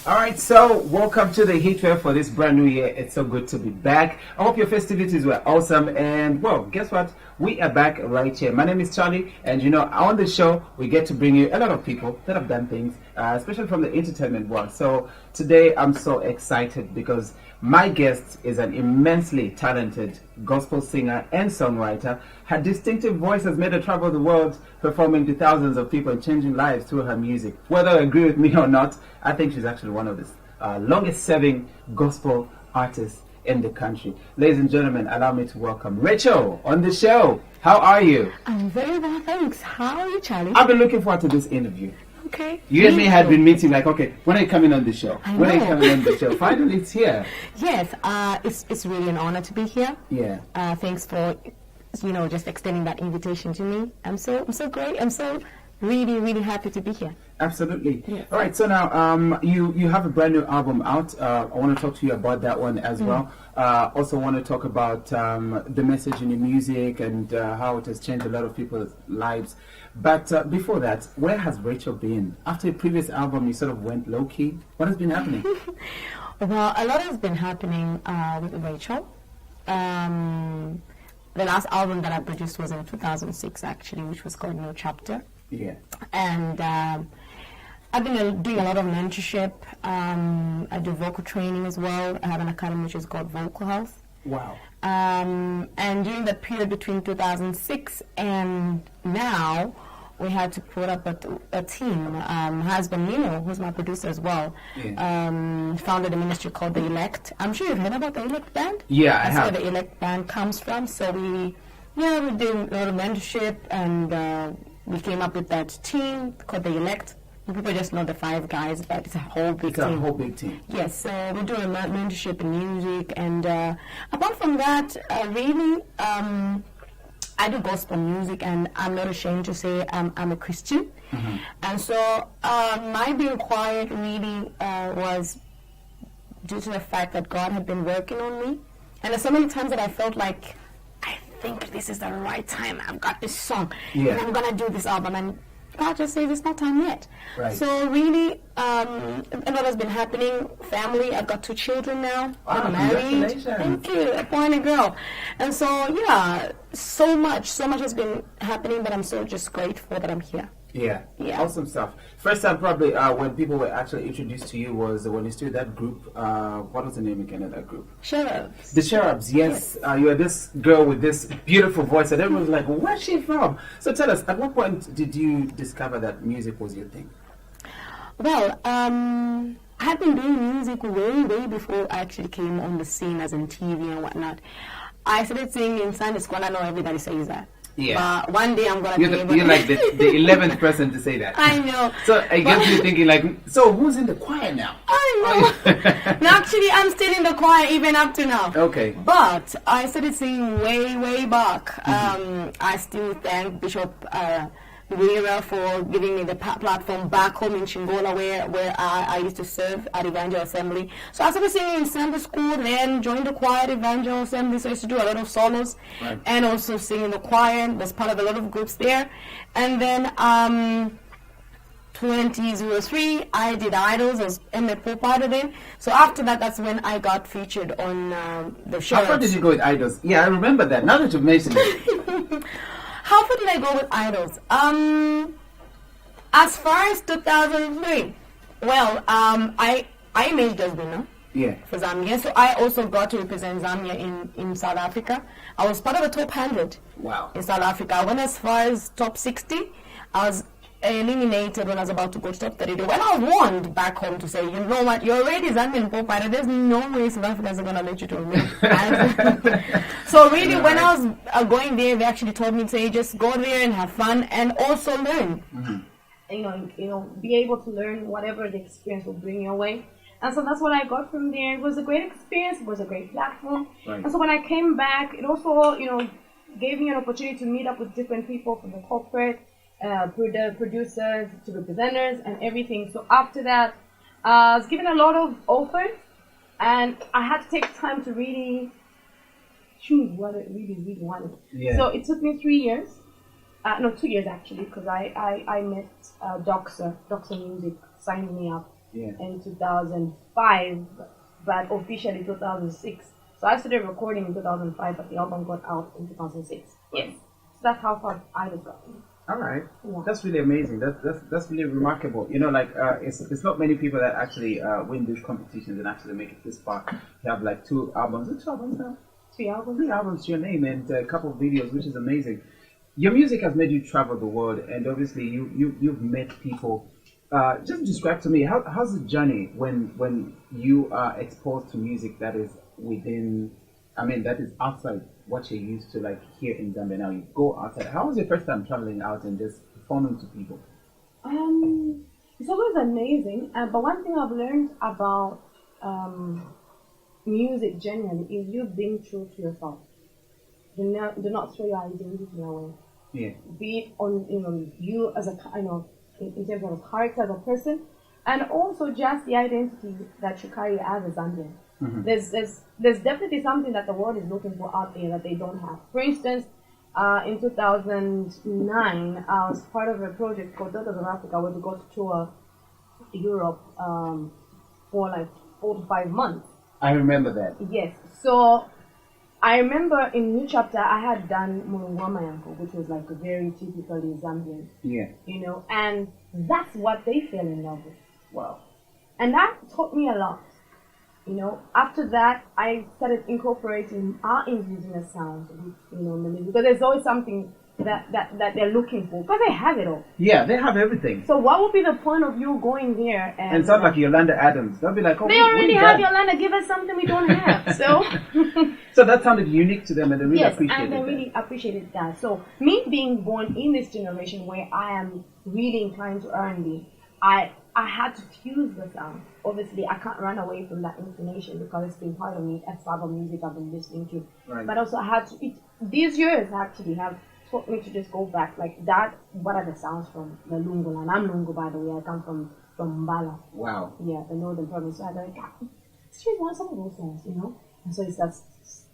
All right, so welcome to the Heat Wave for this brand new year. It's so good to be back. I hope your festivities were awesome. And well, guess what? We are back right here. My name is Charlie, and on the show, we get to bring you a lot of people that have done things, especially from the entertainment world. So today, I'm so excited because my guest is an immensely talented gospel singer and songwriter. Her distinctive voice has made her travel the world, performing to thousands of people and changing lives through her music. Whether you agree with me or not, I think she's actually one of the longest-serving gospel artists in the country. Ladies and gentlemen, allow me to welcome Recheal on the show. How are you? I'm very well, thanks. How are you, Charlie? I've been looking forward to this interview. Okay. You and me had been meeting like, okay, when are you coming on the show? When are you know. coming on the show? Finally, it's here. Yes, it's really an honor to be here. Yeah. Thanks for, just extending that invitation to me. I'm so great. I'm so really happy to be here. Absolutely. Yes. All right. So now, you have a brand new album out. I want to talk to you about that one as well. Also want to talk about the message in your music and how it has changed a lot of people's lives. But before that, where has Recheal been? After your previous album, you sort of went low key. What has been happening? Well, a lot has been happening with Recheal. The last album that I produced was in 2006, actually, which was called No Chapter. Yeah. And I've been doing a lot of mentorship. I do vocal training as well. I have an academy which is called Vocal Health. Wow. And during the period between 2006 and now, we had to put up a team. Husband Nino, who's my producer as well, founded a ministry called The Elect. I'm sure you've heard about The Elect Band? Yeah, That's I have. where The Elect Band comes from. So we did a lot of mentorship, and we came up with that team called The Elect. People just know the five guys, but it's a whole big team. It's a whole big team. Yes, so we do a mentorship in music, and apart from that, really, I do gospel music, and I'm not ashamed to say I'm a Christian. Mm-hmm. And so my being quiet really was due to the fact that God had been working on me. And there's so many times that I felt like, I think this is the right time. I've got this song, and I'm going to do this album. And God just says it's not time yet. Right. So really, a lot has been happening. Family, I've got 2 children now. Wow, I'm married. Thank you, a boy and a girl. And so, so much has been happening, but I'm so just grateful that I'm here. Yeah, awesome stuff. First time probably when people were actually introduced to you was when you started that group. What was the name again of that group? Cherubs. The Cherubs, yes. You were this girl with this beautiful voice and everyone was like, where's she from? So tell us, at what point did you discover that music was your thing? Well, I had been doing music way before I actually came on the scene as in TV and whatnot. I started singing in Sunday school. I know everybody says that. Yeah. But one day I'm going to be able You're like the 11th person to say that. I know. So I guess you're thinking like, so who's in the choir now? I know. No, actually, I'm still in the choir even up to now. Okay. But I started singing way back. Mm-hmm. I still thank Bishop Recheal for giving me the platform back home in Chingola where I used to serve at Evangel Assembly. So I started singing in Sunday school, then joined the choir at Evangel Assembly, so I used to do a lot of solos, and also sing in the choir, was part of a lot of groups there. And then 2003, I did Idols as a part of it. So after that, that's when I got featured on the show. How far did you go with Idols? Yeah, I remember that, now that you've mentioned it. How far did I go with Idols? As far as 2003, well, I made as winner for Zambia. So I also got to represent Zambia in South Africa. I was part of the top 100 in South Africa. I went as far as top 60. I was eliminated when I was about to go to top 32. When I was warned back home to say, you know what, you're already Zambian pop idol. There's no way South Africans are going to let you to win. So really, when I was going there, they actually told me to say, just go there and have fun and also learn. Mm-hmm. Be able to learn whatever the experience will bring your way. And so that's what I got from there. It was a great experience. It was a great platform. Right. And so when I came back, it also, gave me an opportunity to meet up with different people from the corporate, producers to representatives and everything. So after that, I was given a lot of offers, and I had to take time to really choose what I really wanted. Yeah. So it took me 3 years, 2 years actually, because I met Doxa Music signed me up in 2005, but officially 2006. So I started recording in 2005, but the album got out in 2006. Yes. So that's how far I was going. All right, Yeah. that's really amazing. That's really remarkable. You know, like it's not many people that actually win these competitions and actually make it this far. You have like 2 albums, 2 albums now, 3 albums. 3 albums to your name and a couple of videos, which is amazing. Your music has made you travel the world, and obviously you've met people. Just describe to me how's the journey when you are exposed to music that is within, I mean, that is outside what you're used to, like here in Zambia. Now you go outside. How was your first time traveling out and just performing to people? It's always amazing. But one thing I've learned about music generally is you being true to yourself. Do not throw your identity away. Yeah. Be it on you as a in terms of a character as a person, and also just the identity that you carry as a Zambian. Mm-hmm. There's definitely something that the world is looking for out there that they don't have. For instance, in 2009, I was part of a project called Daughters of Africa, where we got to tour Europe for like 4 to 5 months. I remember that. Yes. So I remember in New Chapter I had done Mulungwa Yanko, which was like a very typically Zambian. Yeah. And that's what they fell in love with. Wow. And that taught me a lot. After that, I started incorporating our indigenous sounds, because there's always something that they're looking for, because they have it all. Yeah, they have everything. So what would be the point of you going there and sound like Yolanda Adams? They'll be like, oh, they already have Yolanda. Give us something we don't have. So, so that sounded unique to them, and they really appreciated and they really appreciated that. So me being born in this generation where I am really inclined to R&B, I had to fuse the sound. Obviously, I can't run away from that inclination because it's been part of me as part of music I've been listening to. Right. But also, I had to. These years actually have taught me to just go back like that. What are the sounds from the Lungu? And I'm Lungu, by the way. I come from Mbala. Wow. Yeah, the northern province. So I go, let's read one some of those songs, And so he starts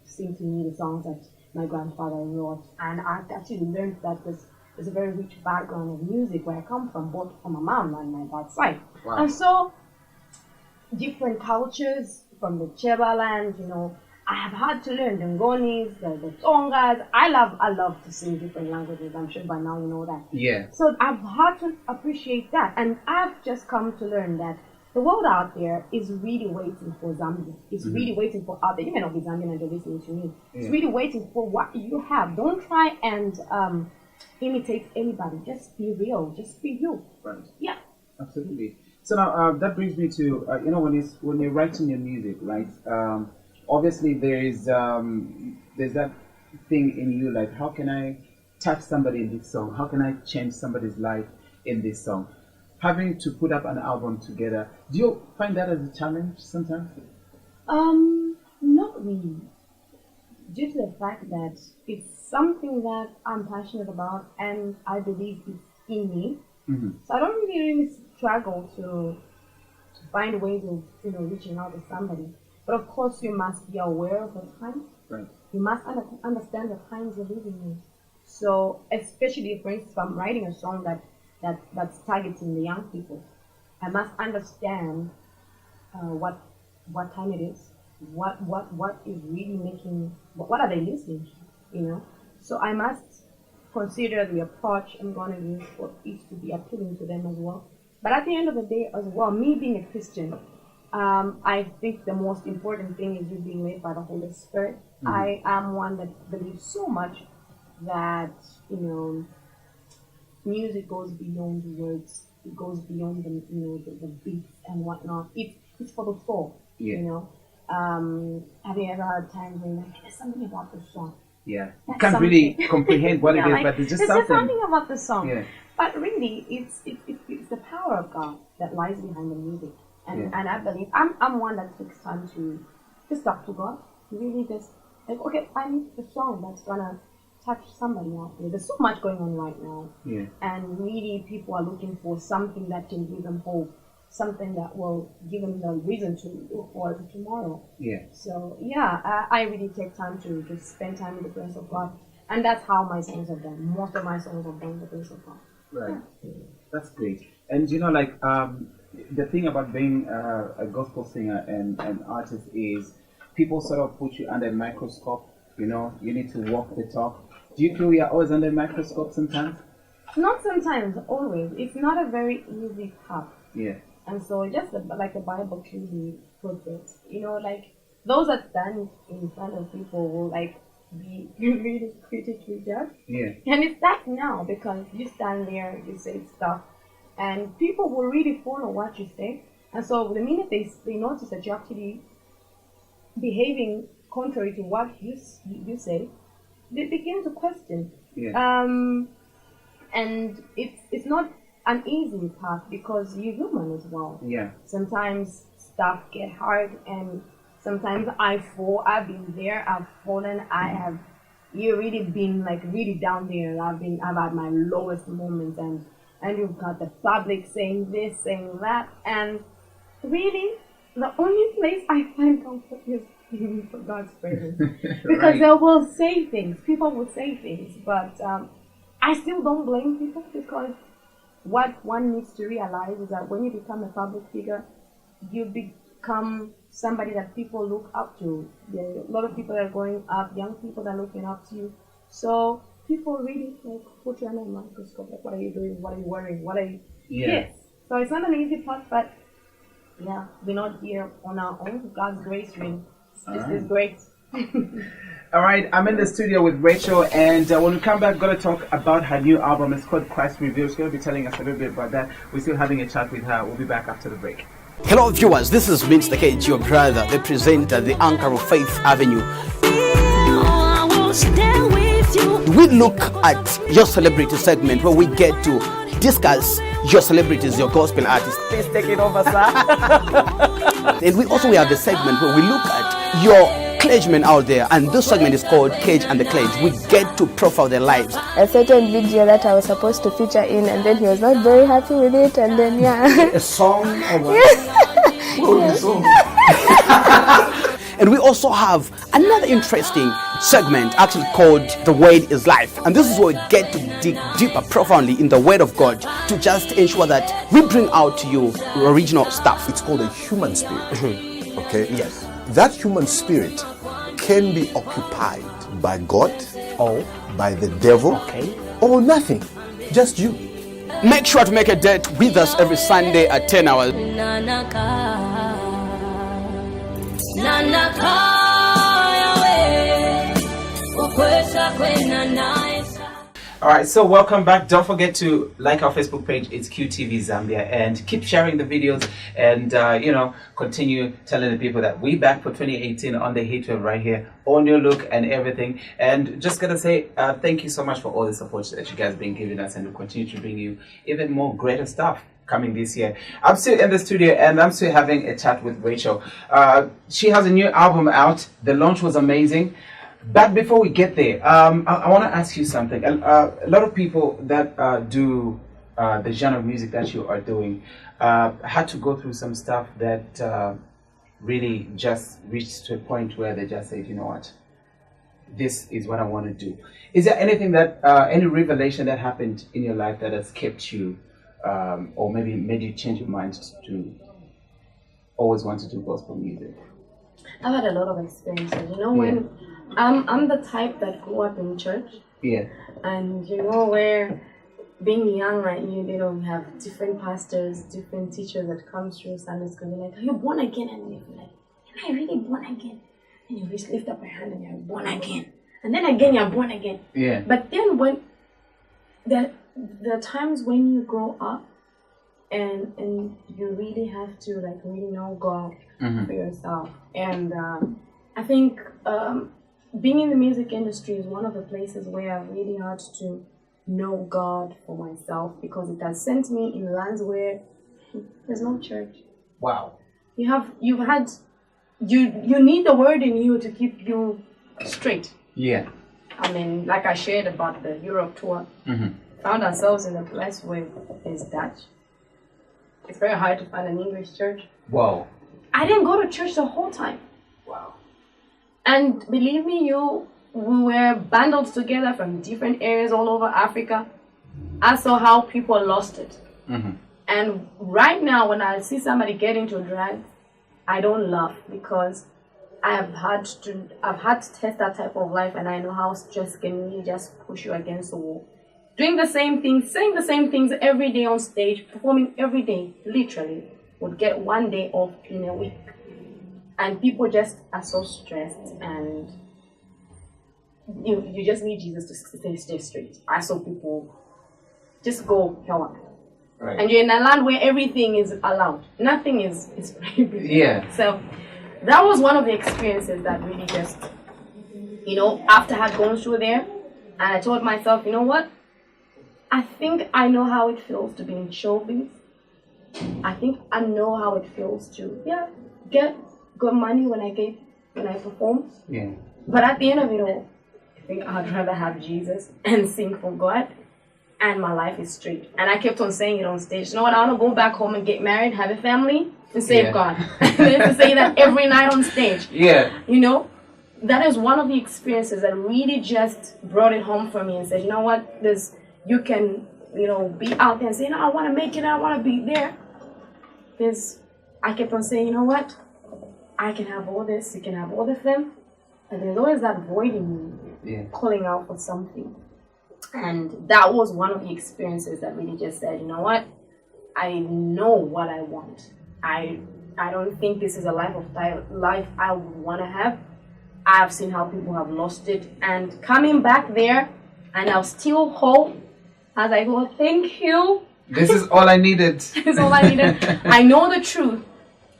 singing to me the songs that my grandfather wrote, and I actually learned that there's a very rich background of music where I come from, both from my mom and my dad's side. Wow. And so, different cultures from the Cheba land, I have had to learn the Ngonis, the Tongas. I love to sing different languages. I'm sure by now you know that. Yeah. So I've had to appreciate that, and I've just come to learn that the world out there is really waiting for Zambia. It's really waiting for out there. You may not be Zambian and you're listening to me. Yeah. It's really waiting for what you have. Don't try and imitate anybody. Just be real. Just be you. Right. Yeah. Absolutely. So now that brings me to when you're writing your music, right? Obviously there's that thing in you, like, how can I touch somebody in this song? How can I change somebody's life in this song? Having to put up an album together, do you find that as a challenge sometimes? Not really. Due to the fact that it's something that I'm passionate about and I believe it's in me. Mm-hmm. So I don't really struggle to find ways of reaching out to somebody. But of course you must be aware of the time. Right. You must understand the times you're living in. So especially, for instance, if I'm writing a song that's targeting the young people, I must understand what time it is. What is really making, what are they listening to, So I must consider the approach I'm going to use for it to be appealing to them as well. But at the end of the day as well, me being a Christian, I think the most important thing is you being led by the Holy Spirit. Mm-hmm. I am one that believes so much that, music goes beyond the words. It goes beyond the beats and whatnot. It's for the soul, Have you ever had times when you're like, there's something about the song? Yeah. You can't really comprehend what it is, but there's just something about the song. Yeah. But really, it's the power of God that lies behind the music. And I believe, I'm one that takes time to just talk to God. Really just, like, okay, I need a song that's gonna touch somebody out there. There's so much going on right now. Yeah. And really, people are looking for something that can give them hope. Something that will give them the reason to look forward to tomorrow. Yeah. So I really take time to just spend time in the presence of God, and that's how my songs are done. Most of my songs are done in the presence of God. Right. Yeah. That's great. And the thing about being a gospel singer and an artist is people sort of put you under a microscope. You know, you need to walk the talk. Do you feel you're always under a microscope sometimes? Not sometimes, always. It's not a very easy path. Yeah. And so just like the Bible clearly puts it, you know, like those that stand in front of people will like be really critically judged. Yeah. And it's that now because you stand there, you say stuff, and people will really follow what you say. And so the minute they notice that you're actually behaving contrary to what you say, they begin to question. Yeah. And it's not an easy path because you're human as well. Yeah. Sometimes stuff get hard, and sometimes I fall. I've been there. I've fallen. I have. You really been like really down there. I've had my lowest moments, and you've got the public saying this, saying that, and really the only place I find comfort is for God's presence, because Right. they will say things. People will say things, but I still don't blame people because what one needs to realize is that when you become a public figure, you become somebody that people look up to. There are a lot of people that are growing up, young people that are looking up to you. So people really like put you under a microscope. Like, what are you doing? What are you wearing? What are you? Yeah. Yes. So it's not an easy path, but yeah, we're not here on our own. God's grace really is great. All right, I'm in the studio with Recheal, and when we come back, going to talk about her new album. It's called Christ Revealed. She's going to be telling us a little bit about that. We're still having a chat with her. We'll be back after the break. Hello viewers, this is Mr. Cage, your brother, the presenter, the anchor of Faith Avenue. We look at your celebrity segment where we get to discuss your celebrities, your gospel artists. Please take it over, sir. And we also have the segment where we look at your clergymen out there, and this segment is called Cage and the Clergy. We get to profile their lives. A certain video that I was supposed to feature in, and then he was not very happy with it, and then A song or what? Song? And we also have another interesting segment actually called The Word is Life. And this is where we get to dig deeper, profoundly in the Word of God to just ensure that we bring out to you original stuff. It's called a human spirit. Okay? Yes. That human spirit can be occupied by God, Oh, by the devil, okay. or nothing. Just you. Make sure to make a date with us every Sunday at 10 hours. All right, so welcome back. Don't forget to like our Facebook page. It's QTV Zambia, and keep sharing the videos, and continue telling the people that we back for 2018 on the Heatwave right here, all new look and everything. And just gonna say thank you so much for all the support that you guys been giving us, and we'll continue to bring you even more greater stuff coming this year. I'm still in the studio, and I'm still having a chat with Recheal. She has a new album out. The launch was amazing. But before we get there, I want to ask you something. A lot of people that do the genre of music that you are doing had to go through some stuff that really just reached to a point where they just said, you know what, this is what I want to do. Is there anything that, any revelation that happened in your life that has kept you, or maybe made you change your mind to always want to do gospel music? I've had a lot of experiences. You know, when I'm the type that grew up in church. Yeah. And you know, where being young like you, they don't have different pastors, different teachers that come through Sunday school. They're like, are you born again? And you're like, am I really born again? And you just lift up your hand and you're born again. And then again, you're born again. Yeah. But then when there are times when you grow up and you really have to like really know God for yourself. And I think being in the music industry is one of the places where I really had to know God for myself, because it has sent me in lands where there's no church. Wow. You need the word in you to keep you straight. Yeah. I mean, like I shared about the Europe tour, found ourselves in a place where there's Dutch. It's very hard to find an English church. Wow. I didn't go to church the whole time. Wow. And believe me, we were bundled together from different areas all over Africa. I saw how people lost it. And right now, when I see somebody get into drugs, I don't laugh because I've had to test that type of life, and I know how stress can really just push you against the wall. Doing the same things, saying the same things every day on stage, performing every day, literally, would get one day off in a week. And people just are so stressed, and you just need Jesus to stay straight. I saw people just go hell. Right. And you're in a land where everything is allowed. Nothing is prohibited. Yeah. So that was one of the experiences that really just, after I had gone through there, and I told myself, you know what? I think I know how it feels to be in showbiz. I think I know how it feels to get good money when I perform. Yeah. But at the end of it all, I think I'd rather have Jesus and sing for God, and my life is straight. And I kept on saying it on stage. You know what? I want to go back home and get married, have a family, and save God. To say that every night on stage. Yeah. That is one of the experiences that really just brought it home for me and said, you know what? You can, be out there and say, I want to make it, I want to be there. I kept on saying, you know what? I can have all this, you can have all of them. And there's always that void in me, calling out for something. And that was one of the experiences that really just said, you know what? I know what I want. I don't think this is a life I would want to have. I've seen how people have lost it. And coming back there, and I'll still whole, as I go, thank you. This is all I needed. This is all I needed. I know the truth.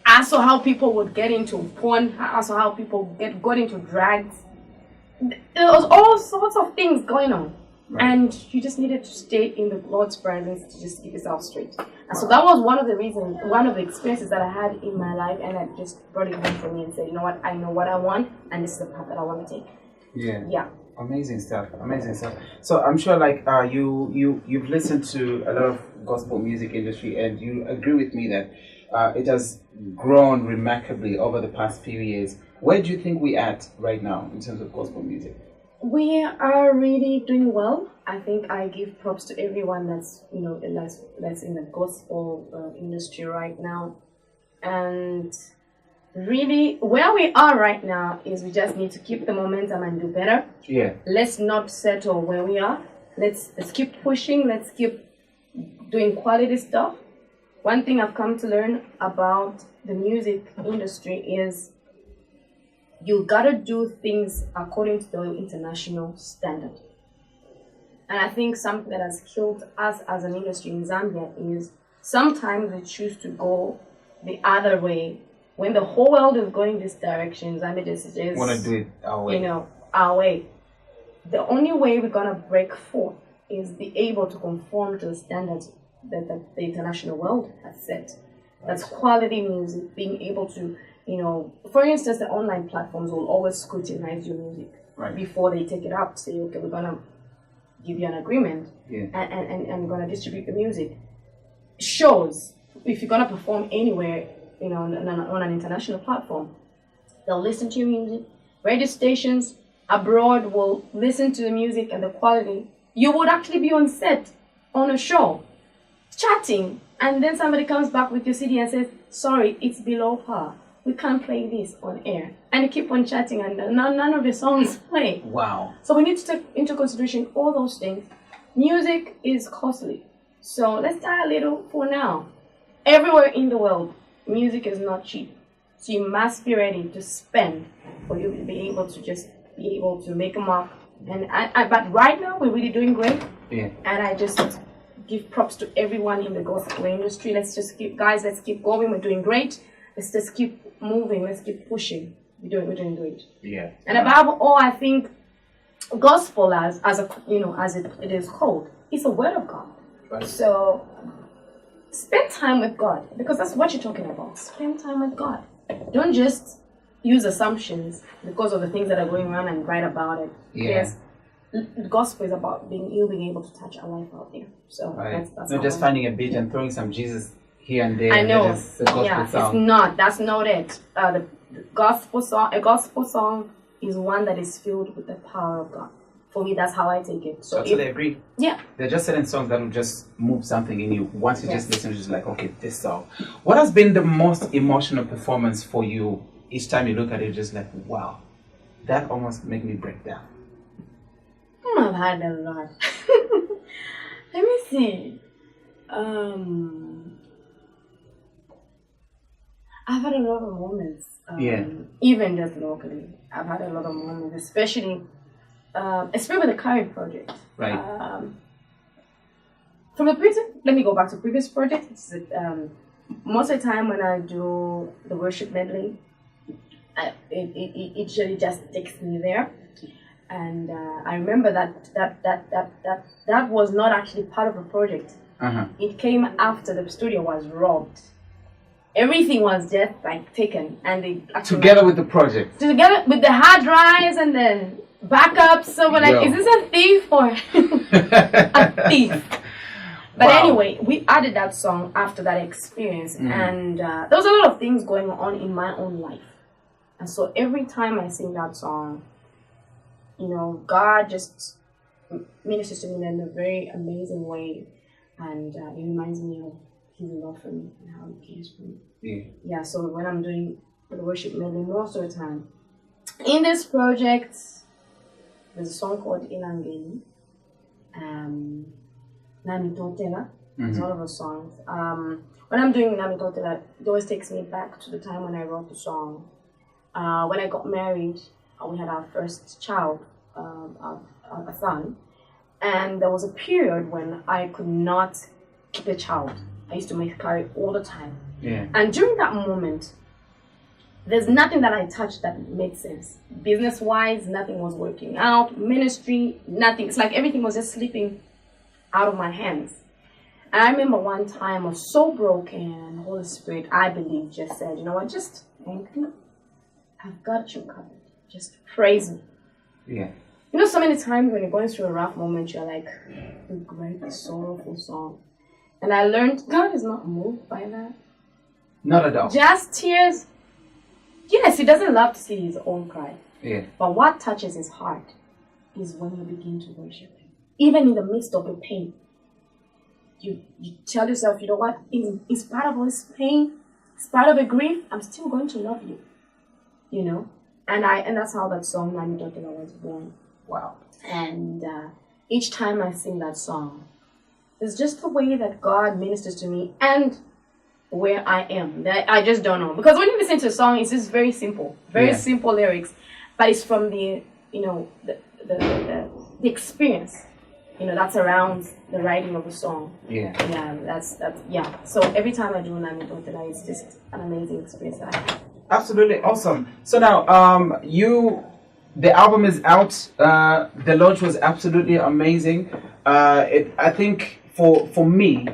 I saw how people would get into porn. I saw how people got into drugs. There was all sorts of things going on. Right. And you just needed to stay in the Lord's presence to just keep yourself straight. And so that was one of the experiences that I had in my life, and I just brought it home for me and said, you know what, I know what I want, and this is the path that I want to take. Yeah. Amazing stuff. So I'm sure you've listened to a lot of gospel music industry, and you agree with me that it has grown remarkably over the past few years. Where do you think we're at right now in terms of gospel music? We are really doing well. I think I give props to everyone that's that's in the gospel industry right now. And really, where we are right now is we just need to keep the momentum and do better. Yeah. Let's not settle where we are. Let's keep pushing. Let's keep doing quality stuff. One thing I've come to learn about the music industry is you gotta do things according to the international standard. And I think something that has killed us as an industry in Zambia is sometimes we choose to go the other way. When the whole world is going this direction, Zambia just want to do it our way. Our way. The only way we're gonna break forth is be able to conform to the standards that the international world has set. That's quality music, being able to, for instance, the online platforms will always scrutinize your music before they take it up. Say, okay, we're gonna give you an agreement and we're gonna distribute the music. Shows, if you're gonna perform anywhere, on an international platform, they'll listen to your music. Radio stations abroad will listen to the music and the quality. You would actually be on set on a show, chatting, and then somebody comes back with your CD and says, sorry, it's below par. We can't play this on air. And you keep on chatting and none of the songs play. Wow. So we need to take into consideration all those things. Music is costly. So let's die a little for now. Everywhere in the world, music is not cheap. So you must be ready to spend for you to be able to make a mark. But right now, we're really doing great. Yeah. And I just give props to everyone in the gospel industry. Let's keep going. We're doing great. Let's just keep moving. Let's keep pushing. We're doing great. Yeah. And above all, I think gospel as it is called, it's a word of God. Right. So spend time with God, because that's what you're talking about. Spend time with God. Don't just use assumptions because of the things that are going on and write about it. Yeah. Yes. The gospel is about being able to touch our life out there. So that's not just finding a beat and throwing some Jesus here and there. I know. The gospel song. It's not. That's not it. A gospel song is one that is filled with the power of God. for me, that's how I take it. So totally agree. Yeah. There are just certain songs that will just move something in you. Once you just listen, you're just like, okay, this song. What has been the most emotional performance for you? Each time you look at it, just like, wow, that almost make me break down. I've had a lot. Let me see. I've had a lot of moments. Even just locally, I've had a lot of moments, especially with the current project. Right. Let me go back to previous projects. Most of the time when I do the worship medley, it usually just takes me there. And I remember that was not actually part of the project. It came after the studio was robbed. Everything was just like taken, and they actually together with the project, together with the hard drives and the backups. So we're like, is this a thief or a thief? But anyway, we added that song after that experience, and there was a lot of things going on in my own life, and so every time I sing that song, you know, God just ministers to me in a very amazing way, and it reminds me of His love for me and how He cares for me. Yeah. So when I'm doing the worship medley, most of the time in this project, there's a song called Ilangeni. Nami Totela. It's one of the songs. When I'm doing Nami Totela, it always takes me back to the time when I wrote the song. When I got married, we had our first child, a son, and there was a period when I could not keep a child. I used to miscarry all the time. And during that moment, there's nothing that I touched that made sense. Business-wise, nothing was working out. Ministry, nothing. It's like everything was just slipping out of my hands. And I remember one time I was so broken, and the Holy Spirit, I believe, just said, you know what, just thank me. I've got you covered. Just praise me. Yeah. You know, so many times when you're going through a rough moment, you're like, regret a sorrowful song. And I learned God is not moved by that. Not at all. Just tears. Yes, He doesn't love to see His own cry. Yeah. But what touches His heart is when you begin to worship Him. Even in the midst of the pain, you tell yourself, you know what? In spite of all this pain, in spite of the grief, I'm still going to love you. You know? And that's how that song, Nami Totela, was born. Wow. And each time I sing that song, it's just the way that God ministers to me and where I am. That I just don't know. Because when you listen to a song, it's just very simple. Very simple lyrics. But it's from the, you know, the experience, you know, that's around the writing of the song. Yeah. Yeah. So every time I do Nami Totela, it's just an amazing experience that I have. Absolutely awesome. So now, the album is out. The launch was absolutely amazing. I think for me,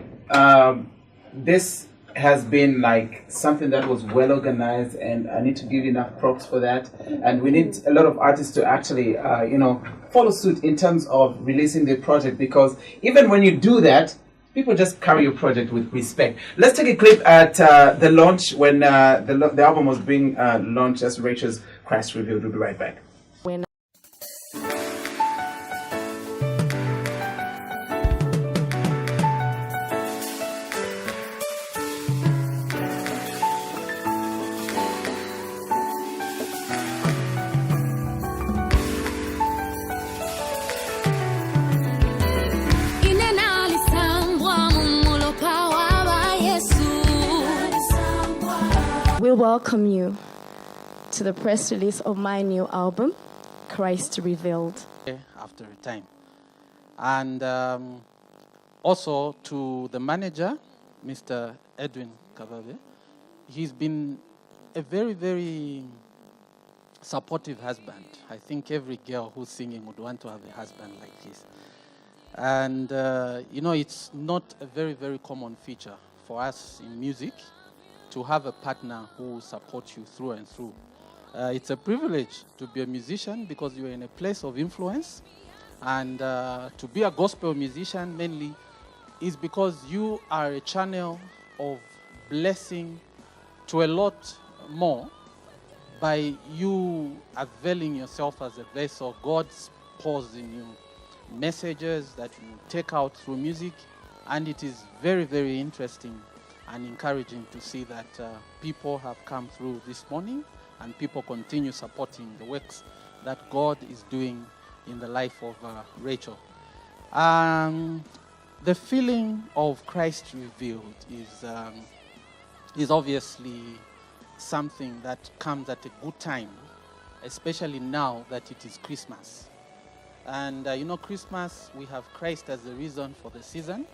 this has been like something that was well organized, and I need to give you enough props for that. And we need a lot of artists to actually, follow suit in terms of releasing the project, because even when you do that, people just carry your project with respect. Let's take a clip at the launch when the album was being launched as Recheal's Christ Revealed. We'll be right back. We welcome you to the press release of my new album, Christ Revealed. After a time. And also to the manager, Mr. Edwin Kababe. He's been a very, very supportive husband. I think every girl who's singing would want to have a husband like this. And, it's not a very, very common feature for us in music to have a partner who supports you through and through. It's a privilege to be a musician because you're in a place of influence. And to be a gospel musician mainly is because you are a channel of blessing to a lot more by you availing yourself as a vessel. God impose in you, messages that you take out through music, and it is very, very interesting and encouraging to see that people have come through this morning and people continue supporting the works that God is doing in the life of Recheal. The feeling of Christ revealed is obviously something that comes at a good time, especially now that it is Christmas. And Christmas, we have Christ as the reason for the season.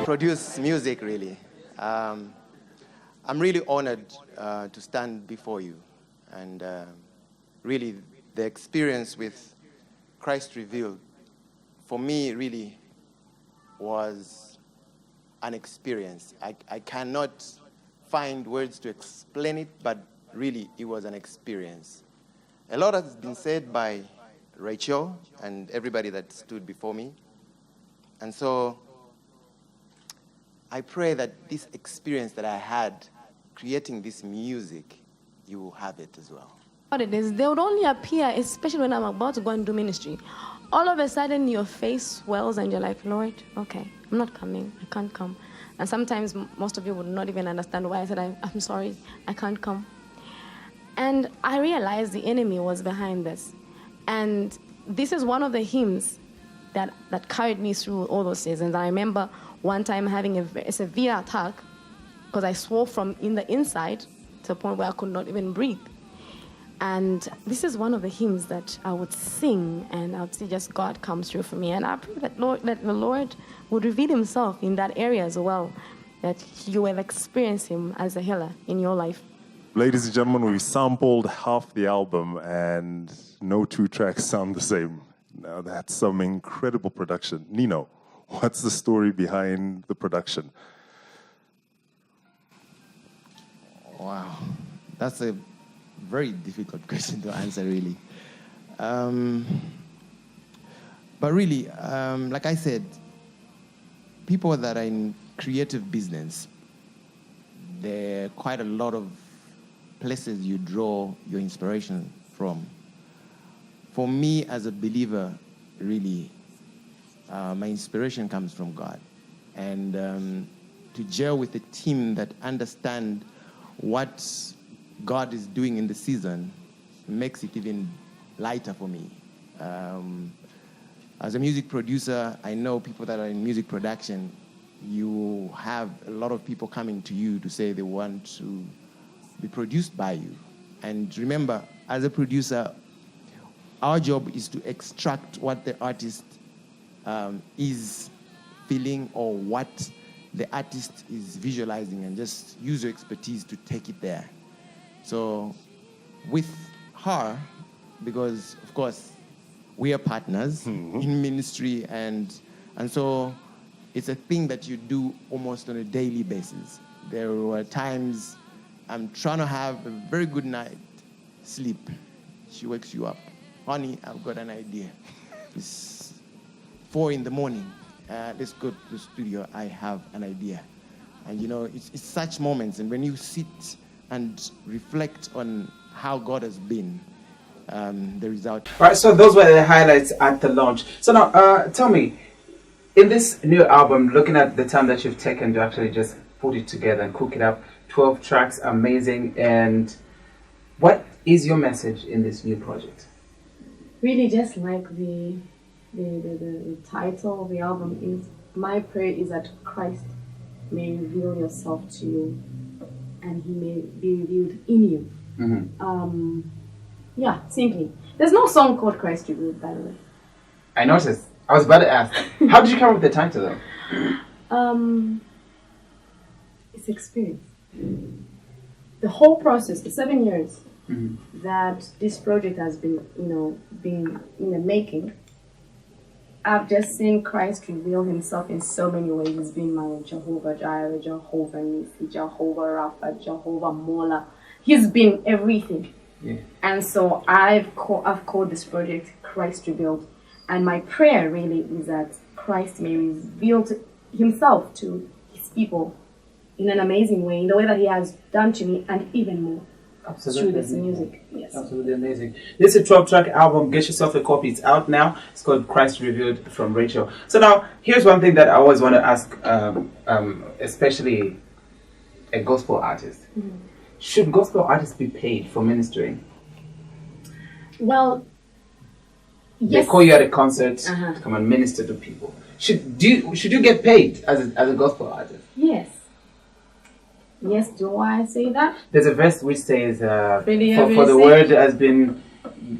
Produce music, really. I'm really honored to stand before you. And really, the experience with Christ Revealed, for me, really was an experience. I cannot find words to explain it, but really, it was an experience. A lot has been said by Recheal and everybody that stood before me. And so I pray that this experience that I had creating this music, you will have it as well. What it is, they would only appear, especially when I'm about to go and do ministry. All of a sudden, your face swells and you're like, Lord, okay, I'm not coming, I can't come. And sometimes most of you would not even understand why I said, I'm sorry, I can't come. And I realized the enemy was behind this. And this is one of the hymns that carried me through all those seasons. I remember one time having a severe attack because I swore from in the inside to a point where I could not even breathe. And this is one of the hymns that I would sing, and I would see just God comes through for me. And I pray that the Lord would reveal himself in that area as well, that you will experience him as a healer in your life. Ladies and gentlemen, we sampled half the album, and no two tracks sound the same. Now that's some incredible production. Nino, what's the story behind the production? Wow. That's a very difficult question to answer, really. But really, like I said, people that are in creative business, there are quite a lot of places you draw your inspiration from. For me, as a believer, really, my inspiration comes from God. And to gel with a team that understand what God is doing in the season makes it even lighter for me. As a music producer, I know people that are in music production, you have a lot of people coming to you to say they want to be produced by you. And remember, as a producer, our job is to extract what the artist is feeling or what the artist is visualizing and just use your expertise to take it there. So with her, because of course we are partners in ministry, and so it's a thing that you do almost on a daily basis. There were times I'm trying to have a very good night sleep. She wakes you up. Honey, I've got an idea. It's 4 a.m. Let's go to the studio. I have an idea. And you know, it's such moments. And when you sit and reflect on how God has been, the result. All right, so those were the highlights at the launch. So now, tell me, in this new album, looking at the time that you've taken to actually just put it together and cook it up, 12 tracks, amazing. And what is your message in this new project? Really, just like the title of the album is, my prayer is that Christ may reveal yourself to you and he may be revealed in you. Mm-hmm. Yeah, simply. There's no song called Christ Revealed, by the way. I noticed. I was about to ask. How did you come up with the title, though? It's experience. The whole process, the 7 years that this project has been in the making, I've just seen Christ reveal himself in so many ways. He's been my Jehovah Jireh, Jehovah Nissi, Jehovah Rapha, Jehovah Mola. He's been everything. Yeah. And so I've called this project Christ Revealed. And my prayer really is that Christ may reveal himself to his people in an amazing way, in the way that he has done to me, and even more. Absolutely. Through this music. Yes. Absolutely amazing. This is a 12-track album. Get yourself a copy. It's out now. It's called Christ Revealed from Recheal. So now, here's one thing that I always want to ask, especially a gospel artist. Should gospel artists be paid for ministering? Well, yes. They call you at a concert to come and minister to people. Should you get paid as a gospel artist? Yes. Yes, do I say that? There's a verse which says, for freely the word has been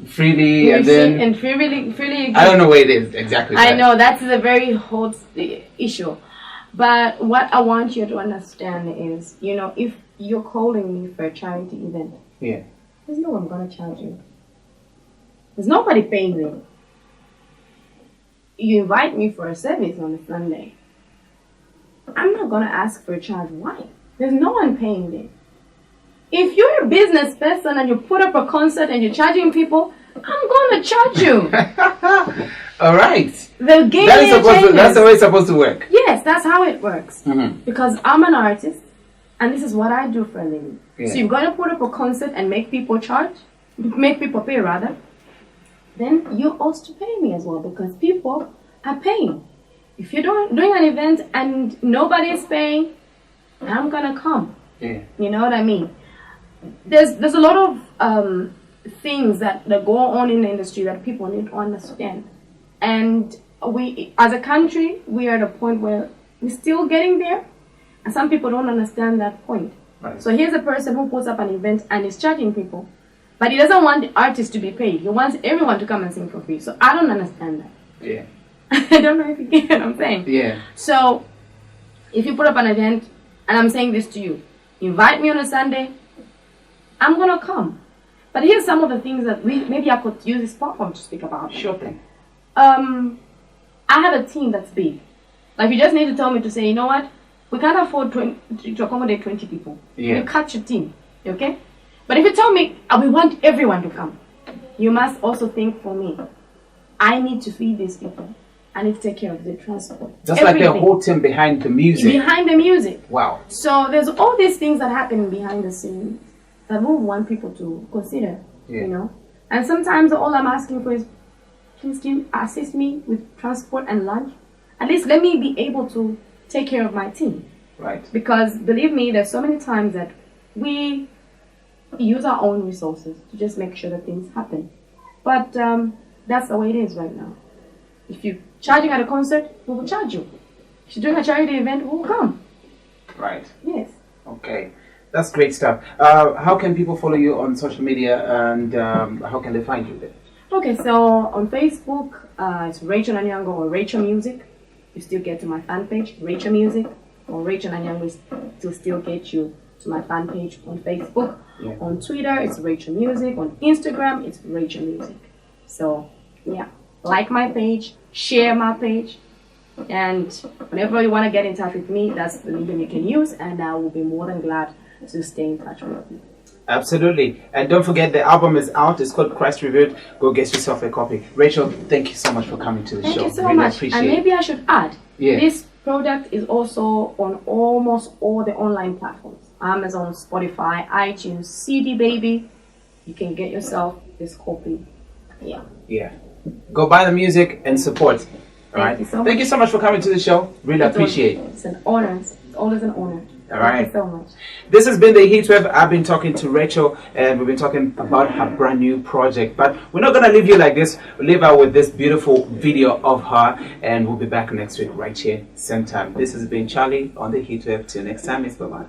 freely and then... And freely I don't know where it is exactly. I know, that's a very hot issue. But what I want you to understand is, if you're calling me for a charity event, there's no one going to charge you. There's nobody paying me. You invite me for a service on a Sunday. I'm not going to ask for a charge. Why? There's no one paying me. If you're a business person and you put up a concert and you're charging people, I'm going to charge you. All right. The game that's the way it's supposed to work. Yes, that's how it works. Because I'm an artist and this is what I do for a living. Yeah. So you're going to put up a concert and make people pay rather. Then you ought to pay me as well, because people are paying. If you're doing an event and nobody is paying, I'm gonna come. Yeah. You know what I mean? There's a lot of things that go on in the industry that people need to understand. And we, as a country, we are at a point where we're still getting there, and some people don't understand that point. Right. So here's a person who puts up an event and is charging people, but he doesn't want the artist to be paid. He wants everyone to come and sing for free. So I don't understand that. Yeah. I don't know if you get what I'm saying. Yeah. So if you put up an event, and I'm saying this to you, invite me on a Sunday, I'm going to come. But here's some of the things that maybe I could use this platform to speak about. Sure thing. I have a team that's big. Like, you just need to tell me to say, you know what, we can't afford to accommodate 20 people. Yeah. You cut your team, okay? But if you tell me, we want everyone to come, you must also think for me. I need to feed these people. I need to take care of the transport. That's like the whole team behind the music. Behind the music. Wow. So there's all these things that happen behind the scenes that we want people to consider, you know. And sometimes all I'm asking for is, please can you assist me with transport and lunch? At least let me be able to take care of my team. Right. Because believe me, there's so many times that we use our own resources to just make sure that things happen. But that's the way it is right now. If you're charging at a concert, we will charge you. If you're doing a charity event, we will come. Right. Yes. Okay. That's great stuff. How can people follow you on social media, and how can they find you there? Okay, so on Facebook, it's Recheal Anyango or Recheal Music. You still get to my fan page, Recheal Music, or Recheal Anyango will still get you to my fan page on Facebook. Yeah. On Twitter, it's Recheal Music. On Instagram, it's Recheal Music. So, yeah, like my page, share my page, and whenever you want to get in touch with me, that's the medium you can use, and I will be more than glad to stay in touch with you. Absolutely. And don't forget, the album is out. It's called Christ Revealed. Go get yourself a copy. Recheal, thank you so much for coming to the show. Thank you so really much. Appreciate and maybe I should add, Yeah. this product is also on almost all the online platforms. Amazon, Spotify, iTunes, CD Baby. You can get yourself this copy. Yeah. Yeah. Go buy the music and support. All right. Thank you so much for coming to the show. Really appreciate it. It's an honor. It's always an honor. All right. Thank you so much. This has been the Heatwave. I've been talking to Recheal, and we've been talking about her brand new project. But we're not going to leave you like this. We'll leave her with this beautiful video of her, and we'll be back next week right here, same time. This has been Charlie on the Heatwave. Till next time, it's bye-bye.